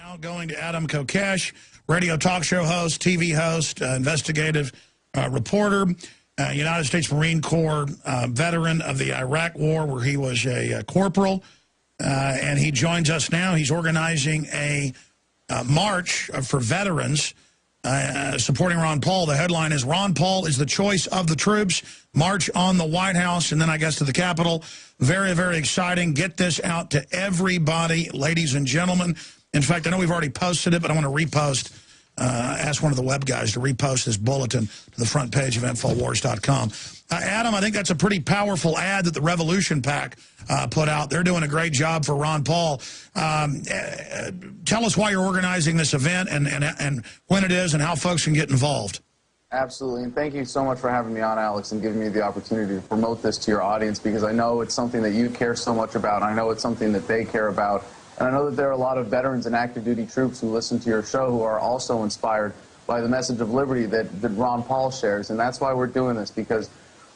Now going to Adam Kokesh, radio talk show host, TV host, investigative reporter, United States Marine Corps veteran of the Iraq War, where he was a corporal, and he joins us now. He's organizing a march for veterans supporting Ron Paul. The headline is "Ron Paul is the choice of the troops. March on the White House," and then I guess to the Capitol. Very, very exciting. Get this out to everybody, ladies and gentlemen. In fact, I know we've already posted it, but I want to repost, ask one of the web guys to repost this bulletin to the front page of Infowars.com. Adam, I think that's a pretty powerful ad that the Revolution PAC put out. They're doing a great job for Ron Paul. Tell us why you're organizing this event and when it is and how folks can get involved. Absolutely, and thank you so much for having me on, Alex, and giving me the opportunity to promote this to your audience, because I know it's something that you care so much about. I know it's something that they care about. And I know that there are a lot of veterans and active duty troops who listen to your show who are also inspired by the message of liberty that Ron Paul shares. And that's why we're doing this, because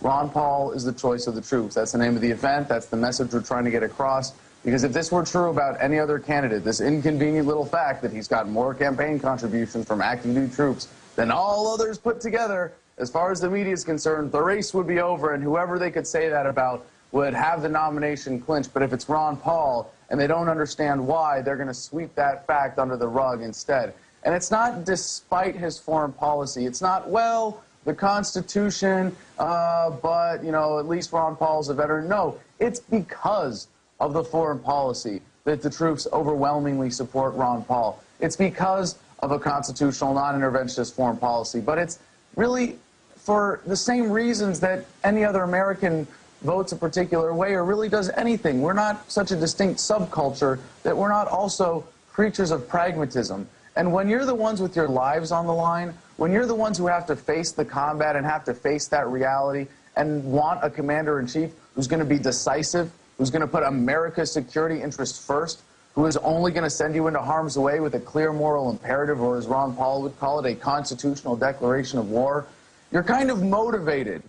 Ron Paul is the choice of the troops. That's the name of the event. That's the message we're trying to get across. Because if this were true about any other candidate, this inconvenient little fact that he's got more campaign contributions from active duty troops than all others put together, as far as the media is concerned, the race would be over, and whoever they could say that about would have the nomination clinched. But if it's Ron Paul, and they don't understand why, they're going to sweep that fact under the rug instead. And it's not despite his foreign policy. It's not, well, the Constitution, but, you know, at least Ron Paul's a veteran. No, it's because of the foreign policy that the troops overwhelmingly support Ron Paul. It's because of a constitutional, non-interventionist foreign policy. But it's really for the same reasons that any other American votes a particular way or really does anything. We're not such a distinct subculture that we're not also creatures of pragmatism. And when you're the ones with your lives on the line, when you're the ones who have to face the combat and have to face that reality and want a commander-in-chief who's going to be decisive, who's going to put America's security interests first, who is only going to send you into harm's way with a clear moral imperative, or as Ron Paul would call it, a constitutional declaration of war, you're kind of motivated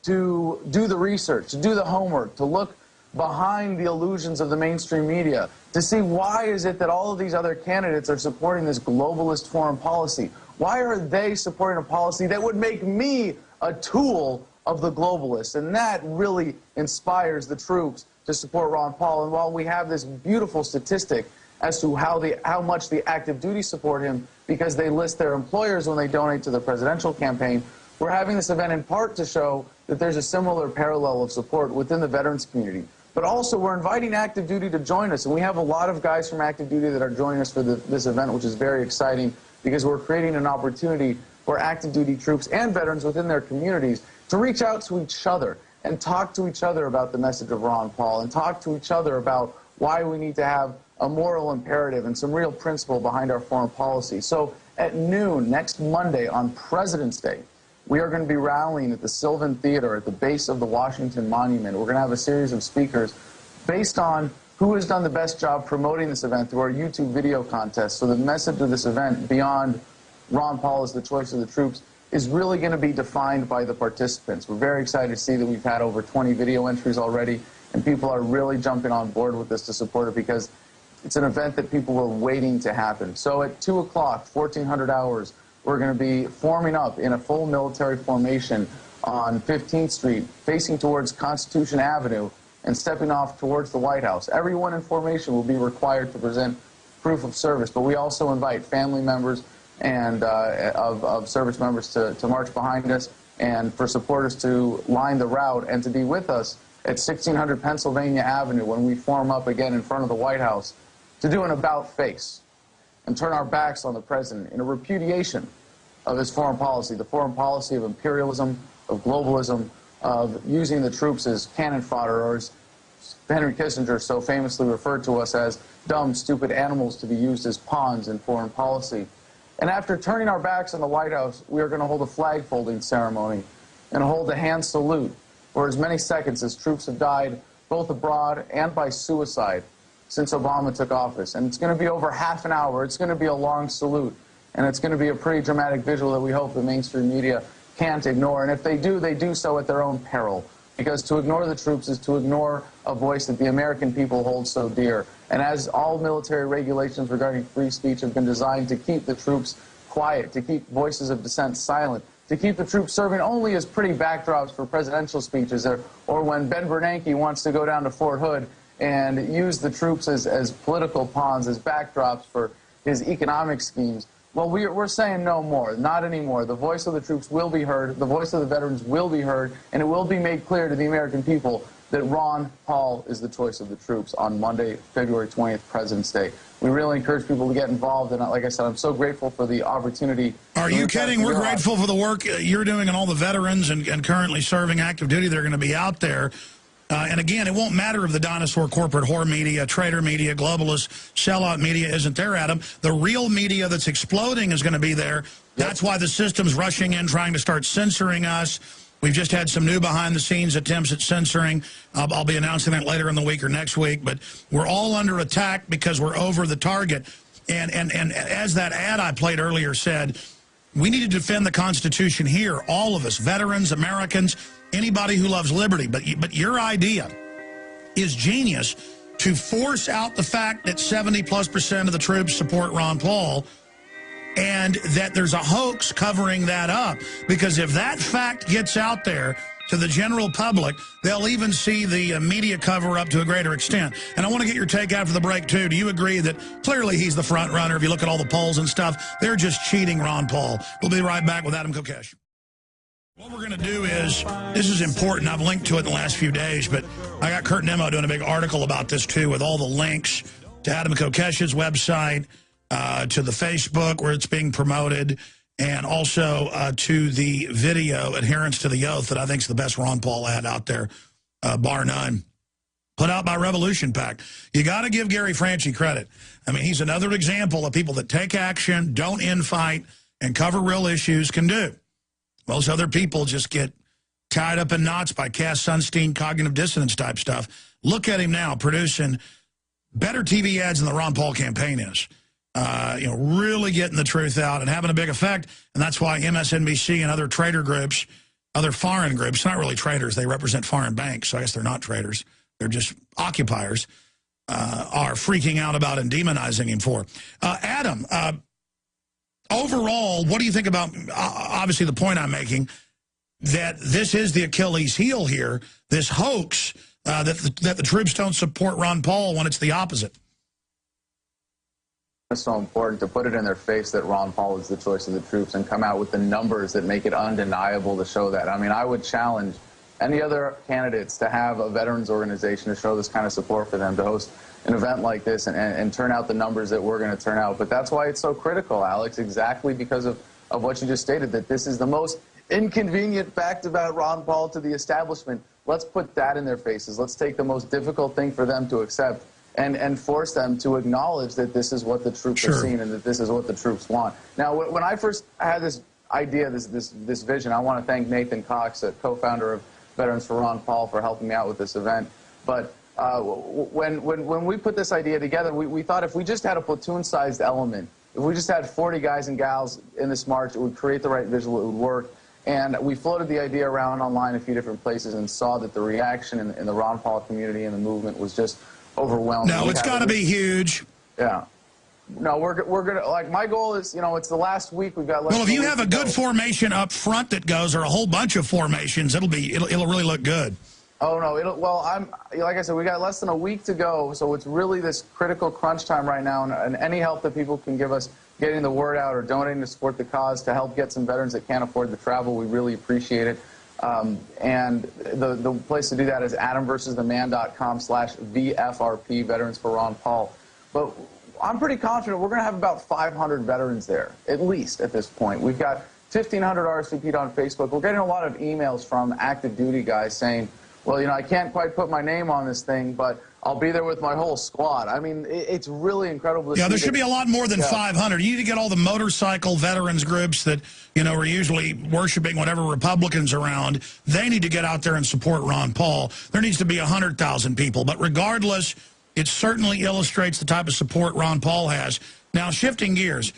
to do the research, to do the homework, to look behind the illusions of the mainstream media, to see why is it that all of these other candidates are supporting this globalist foreign policy. Why are they supporting a policy that would make me a tool of the globalists? And that really inspires the troops to support Ron Paul. And while we have this beautiful statistic as to how much the active duty support him because they list their employers when they donate to the presidential campaign, we're having this event in part to show that there's a similar parallel of support within the veterans community. But also, we're inviting active duty to join us, and we have a lot of guys from active duty that are joining us for this event, which is very exciting, because we're creating an opportunity for active duty troops and veterans within their communities to reach out to each other and talk to each other about the message of Ron Paul and talk to each other about why we need to have a moral imperative and some real principle behind our foreign policy. So at noon next Monday on President's Day, we are going to be rallying at the Sylvan Theater at the base of the Washington Monument. We're going to have a series of speakers based on who has done the best job promoting this event through our YouTube video contest. So the message of this event, beyond Ron Paul is the choice of the troops, is really going to be defined by the participants. We're very excited to see that we've had over 20 video entries already, and people are really jumping on board with this to support it, because it's an event that people were waiting to happen. So at 2 o'clock, 1400 hours, we're going to be forming up in a full military formation on 15th Street, facing towards Constitution Avenue and stepping off towards the White House. Everyone in formation will be required to present proof of service, but we also invite family members and of service members to march behind us, and for supporters to line the route and to be with us at 1600 Pennsylvania Avenue when we form up again in front of the White House to do an about-face and turn our backs on the president in a repudiation of his foreign policy, the foreign policy of imperialism, of globalism, of using the troops as cannon fodder, or as Henry Kissinger so famously referred to us as dumb, stupid animals to be used as pawns in foreign policy. And after turning our backs on the White House, we are going to hold a flag-folding ceremony and hold a hand salute for as many seconds as troops have died, both abroad and by suicide, since Obama took office. And it's going to be over half an hour. It's going to be a long salute. And it's going to be a pretty dramatic visual that we hope the mainstream media can't ignore. And if they do so at their own peril. because to ignore the troops is to ignore a voice that the American people hold so dear. And as all military regulations regarding free speech have been designed to keep the troops quiet, to keep voices of dissent silent, to keep the troops serving only as pretty backdrops for presidential speeches, or when Ben Bernanke wants to go down to Fort Hood and use the troops as political pawns, as backdrops for his economic schemes. Well, we're saying no more, not anymore. The voice of the troops will be heard, the voice of the veterans will be heard, and it will be made clear to the American people that Ron Paul is the choice of the troops on Monday, February 20th, President's Day. We really encourage people to get involved, and like I said, I'm so grateful for the opportunity. Are you kidding? We're grateful for the work you're doing and all the veterans and currently serving active duty. They're going to be out there. And again, it won't matter if the dinosaur corporate whore media, traitor media, globalist, sellout media isn't there, Adam. The real media that's exploding is going to be there. Yep. That's why the system's rushing in, trying to start censoring us. We've just had some new behind-the-scenes attempts at censoring. I'll be announcing that later in the week or next week. But we're all under attack because we're over the target. And as that ad I played earlier said, we need to defend the Constitution here, all of us, veterans, Americans, anybody who loves liberty. But your idea is genius to force out the fact that 70+% of the troops support Ron Paul, and that there's a hoax covering that up. Because if that fact gets out there to the general public, they'll even see the media cover up to a greater extent. And I want to get your take after the break, too. Do you agree that clearly he's the front runner? If you look at all the polls and stuff, they're just cheating Ron Paul. We'll be right back with Adam Kokesh. What we're going to do is, this is important. I've linked to it in the last few days, but I got Kurt Nemo doing a big article about this, too, with all the links to Adam Kokesh's website, to the Facebook where it's being promoted, and also to the video Adherence to the Oath that I think is the best Ron Paul ad out there, bar none, put out by Revolution PAC. You got to give Gary Franchi credit. I mean, he's another example of people that take action, don't infight, and cover real issues can do. Most other people just get tied up in knots by Cass Sunstein cognitive dissonance type stuff. Look at him now producing better TV ads than the Ron Paul campaign is. You know, really getting the truth out and having a big effect. And that's why MSNBC and other trader groups, other foreign groups, not really traders, they represent foreign banks, so I guess they're not traders, they're just occupiers, are freaking out about and demonizing him for. Adam, overall, what do you think about, obviously the point I'm making, that this is the Achilles heel here, this hoax that the troops don't support Ron Paul when it's the opposite? It's so important to put it in their face that Ron Paul is the choice of the troops and come out with the numbers that make it undeniable to show that. I mean, I would challenge any other candidates to have a veterans organization to show this kind of support for them, to host an event like this and turn out the numbers that we're going to turn out. But that's why it's so critical, Alex, exactly because of what you just stated, that this is the most inconvenient fact about Ron Paul to the establishment. Let's put that in their faces. Let's take the most difficult thing for them to accept and force them to acknowledge that this is what the troops are seeing and that this is what the troops want. Now, when I first had this idea, this vision, I want to thank Nathan Cox, a co-founder of Veterans for Ron Paul, for helping me out with this event. But when we put this idea together, we thought if we just had a platoon-sized element, if we just had 40 guys and gals in this march, it would create the right visual, it would work. And we floated the idea around online a few different places and saw that the reaction in the Ron Paul community and the movement was just overwhelming. No, it's got to be huge. Yeah. No, we're going to, like, my goal is, you know, it's the last week. We've got less. Well, if you have a good formation up front that goes, or a whole bunch of formations, it'll really look good. Oh, no, like I said, we got less than a week to go, so it's really this critical crunch time right now, and any help that people can give us getting the word out or donating to support the cause to help get some veterans that can't afford the travel, we really appreciate it. And the place to do that is adamversustheman.com/VFRP, Veterans for Ron Paul. But I'm pretty confident we're going to have about 500 veterans there, at least at this point. We've got 1,500 RSVP'd on Facebook. We're getting a lot of emails from active duty guys saying, well, you know, I can't quite put my name on this thing, but I'll be there with my whole squad. I mean, it's really incredible. Yeah, there should be a lot more than 500. You need to get all the motorcycle veterans groups that, you know, are usually worshiping whatever Republicans around. They need to get out there and support Ron Paul. There needs to be 100,000 people. But regardless, it certainly illustrates the type of support Ron Paul has. Now, shifting gears,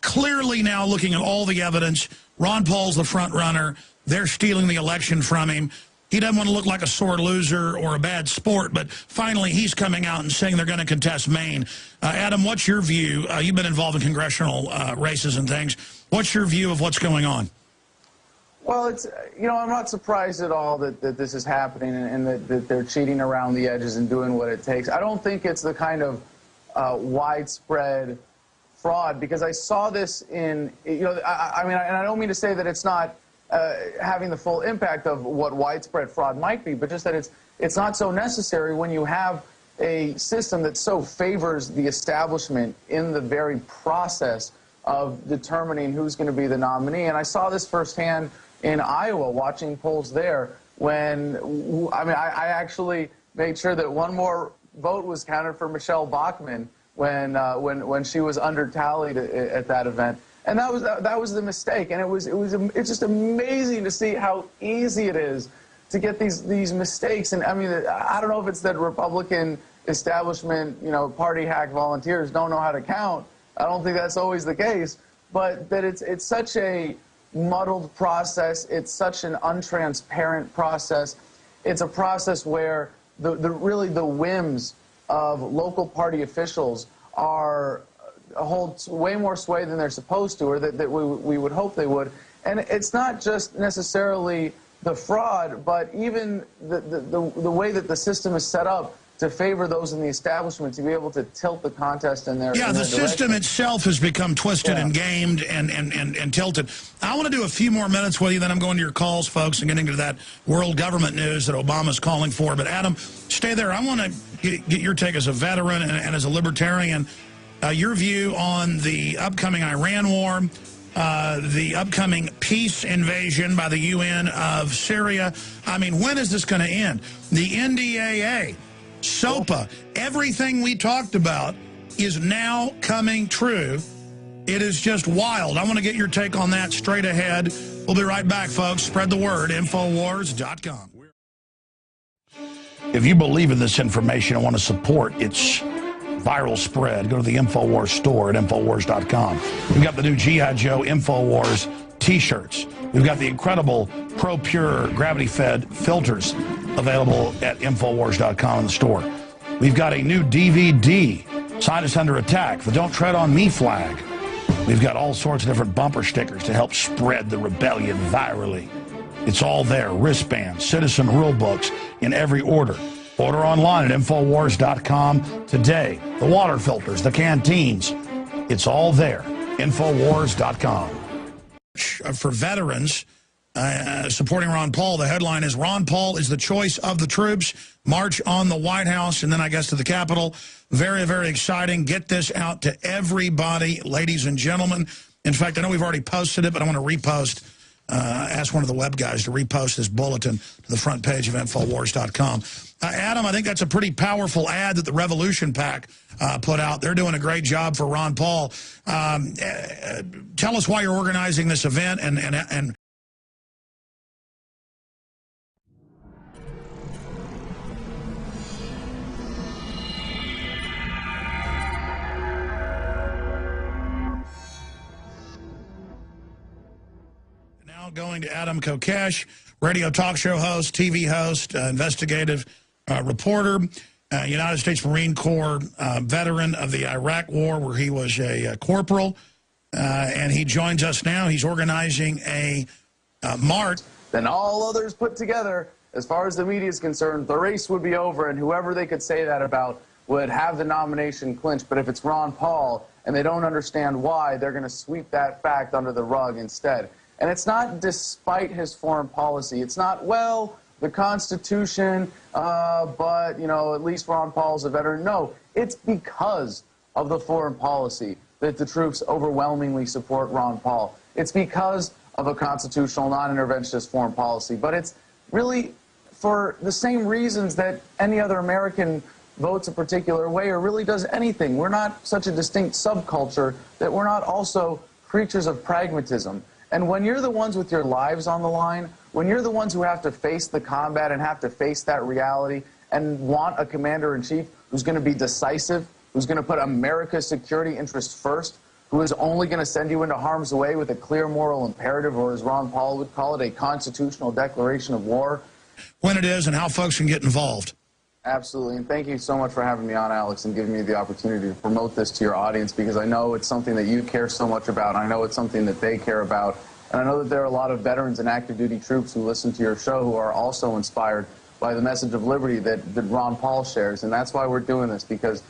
clearly now looking at all the evidence, Ron Paul's the front runner. They're stealing the election from him. he doesn't want to look like a sore loser or a bad sport, but finally he's coming out and saying they're going to contest Maine. Adam, what's your view? You've been involved in congressional races and things. What's your view of what's going on? Well, it's, you know, I'm not surprised at all that this is happening and that they're cheating around the edges and doing what it takes. I don't think it's the kind of widespread fraud, because I saw this in, you know, I mean, and I don't mean to say that it's not having the full impact of what widespread fraud might be, but just that it's not so necessary when you have a system that so favors the establishment in the very process of determining who's going to be the nominee. And I saw this firsthand in Iowa, watching polls there, when, I mean, I actually made sure that one more vote was counted for Michelle Bachmann when she was under-tallied at that event. And that was the mistake. And it's just amazing to see how easy it is to get these mistakes. And I mean, I don't know if it's that Republican establishment, you know, party hack volunteers don't know how to count. I don't think that's always the case, but that it's such a muddled process. It's such an untransparent process. It's a process where really the whims of local party officials hold way more sway than they're supposed to, or that we would hope they would. And it's not just necessarily the fraud, but even the way that the system is set up to favor those in the establishment to be able to tilt the contest in their the system itself has become twisted and gamed and tilted. I want to do a few more minutes with you, then I'm going to your calls, folks, and getting to that world government news that Obama's calling for. But Adam, stay there. I want to get your take as a veteran and as a libertarian, your view on the upcoming Iran war, the upcoming peace invasion by the UN of Syria. I mean, when is this going to end? The NDAA, SOPA, everything we talked about is now coming true. It is just wild. I want to get your take on that straight ahead. We'll be right back, folks. Spread the word, Infowars.com. If you believe in this information and want to support its viral spread, go to the Infowars store at Infowars.com. We've got the new G.I. Joe Infowars t-shirts. We've got the incredible Pro Pure gravity-fed filters available at Infowars.com in the store. We've got a new DVD, Scientists Under Attack, the Don't Tread on Me flag. We've got all sorts of different bumper stickers to help spread the rebellion virally. It's all there, wristbands, citizen rule books in every order. Order online at Infowars.com today. The water filters, the canteens, it's all there. Infowars.com. For veterans supporting Ron Paul, the headline is Ron Paul is the choice of the troops. March on the White House and then I guess to the Capitol. Very, very exciting. Get this out to everybody, ladies and gentlemen. In fact, I know we've already posted it, but I want to repost. Ask one of the web guys to repost this bulletin to the front page of Infowars.com. Adam, I think that's a pretty powerful ad that the Revolution PAC put out. They're doing a great job for Ron Paul. Tell us why you're organizing this event and going to Adam Kokesh, radio talk show host, TV host, investigative reporter, United States Marine Corps veteran of the Iraq War, where he was a corporal, and he joins us now. He's organizing a march. Then all others put together, as far as the media is concerned, the race would be over, and whoever they could say that about would have the nomination clinched. But if it's Ron Paul and they don't understand why, they're going to sweep that fact under the rug instead. And it's not despite his foreign policy. It's not, well, the Constitution, but, you know, at least Ron Paul's a veteran. No, it's because of the foreign policy that the troops overwhelmingly support Ron Paul. It's because of a constitutional, non-interventionist foreign policy. But it's really for the same reasons that any other American votes a particular way or really does anything. We're not such a distinct subculture that we're not also creatures of pragmatism. And when you're the ones with your lives on the line, when you're the ones who have to face the combat and have to face that reality and want a commander-in-chief who's going to be decisive, who's going to put America's security interests first, who is only going to send you into harm's way with a clear moral imperative, or as Ron Paul would call it, a constitutional declaration of war, when it is, and how folks can get involved. Absolutely, and thank you so much for having me on, Alex, and giving me the opportunity to promote this to your audience, because I know it's something that you care so much about. I know it's something that they care about, and I know that there are a lot of veterans and active duty troops who listen to your show who are also inspired by the message of liberty that Ron Paul shares, and that's why we're doing this, because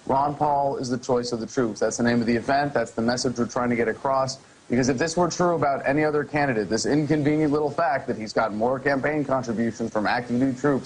Ron Paul is the choice of the troops. That's the name of the event. That's the message we're trying to get across. Because if this were true about any other candidate, this inconvenient little fact that he's got more campaign contributions from active duty troops